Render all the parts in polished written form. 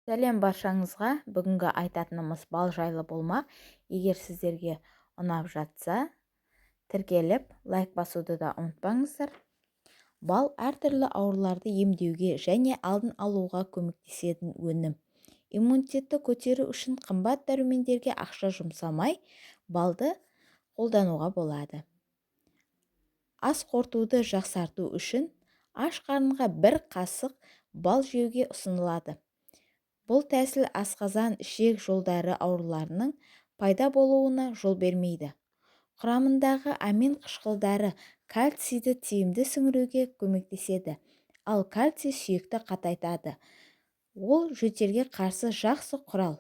Сәлем баршаңызға. Бүгінгі айтатынымыз бал жайлы болмақ. Егер сіздерге ұнап жатса, тіркеліп, лайк басуды да ұмытпаңыздар. Бал әртүрлі ауруларды емдеуге және алдын алуға көмектесетін өнім. Иммунитетті көтеру үшін қымбат дәрумендерге ақша жұмсамай, балды қолдануға болады. Ас қорытуды жақсарту үшін аш қарынға бір қасық бал жеуге ұсынылады. Бұл тәсіл асқазан ішек жолдары ауруларының пайда болуына жол бермейді. Құрамындағы амин қышқылдары кальцийді тиімді сіңіруге көмектеседі, ал кальций сүйекті қатайтады. Ол жөтелге қарсы жақсы құрал.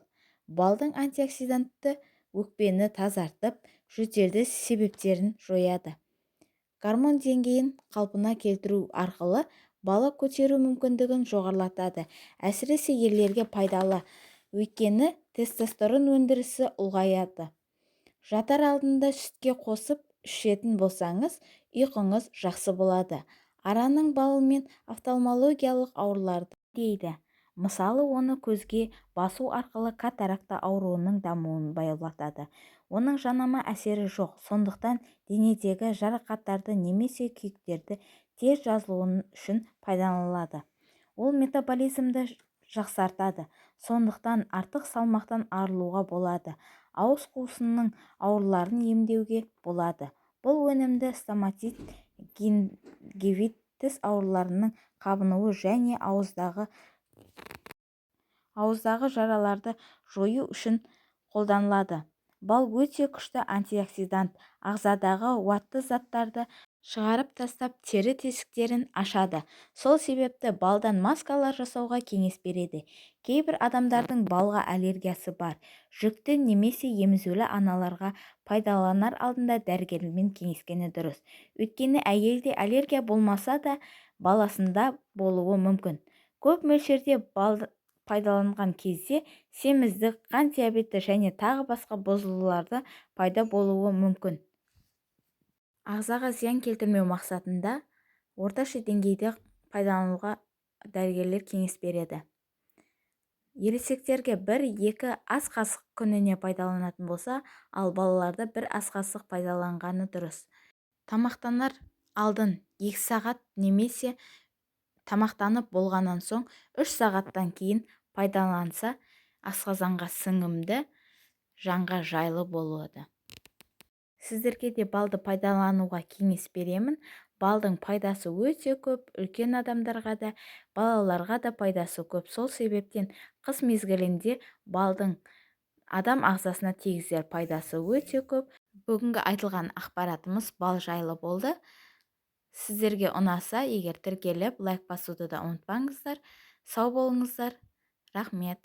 Балдың антиоксидантты өкпені тазартып, жөтелді себептерін жояды. Гормон деңгейін қалпына келтіру арқылы бала көтеру мүмкіндігін жоғарылатады. Әсіресе ерлерге пайдалы, өйткені тестостерон өндірісі ұлғаяды. Жатар алдында сүтке қосып ішетін болсаңыз, ұйқыңыз жақсы болады. Араның балымен офтальмологиялық ауруларды емдейді. Мысалы, оны көзге басу арқылы катаракта ауруының дамуын баяулатады. Оның жанама әсері жоқ, сондықтан денедегі жарақаттарды немесе күйіктерді тез жазылуы үшін пайдаланылады. Ол метаболизмді жақсартады, сондықтан артық салмақтан арылуға болады. Ауыз қуысының ауруларын емдеуге болады. Бұл өнімді стоматит, гингивит, тіс ауруларының қабынуы және ауыздағы жараларды жою үшін қолданылады. Бал өте күшті антиоксидант, ағзадағы уатты заттарды шығарып тастап, тері тесіктерін ашады. Сол себепті балдан маскалар жасауға кеңес береді. Кейбір адамдардың балға аллергиясы бар. Жүкті немесе емізулі аналарға пайдаланар алдында дәрігермен кеңескені дұрыс. Өйткені әйелде аллергия болмаса да, баласында болуы мүмкін. Көп мөлшерде бал пайдаланған кезде семіздік, қан диабеті және тағы басқа бұзылуларды пайда болуы мүмкін. Ағзаға зиян келтірмеу мақсатында орташа деңгейде пайдалануға дәрігерлер кеңес береді. Ересектерге 1-2 ас қасық күніне пайдаланатын болса, ал балаларды 1 ас қасық пайдаланғаны дұрыс. Тамақтанар алдын 2 сағат немесе тамақтанып болғаннан соң 3 сағаттан кейін пайдаланса, асқазанға сіңімді, жанға жайлы болады. Сіздерге де балды пайдалануға кеңес беремін. Балдың пайдасы өте көп, үлкен адамдарға да, балаларға да пайдасы көп. Сол себептен қыс мезгілінде балдың адам ағзасына тигізер пайдасы өте көп. Бүгінгі айтылған ақпаратымыз бал жайлы болды. Сіздерге ұнаса, егер тіркеліп, лайк басуды да ұмытпаңыздар. Сау болыңыздар. Рахмет.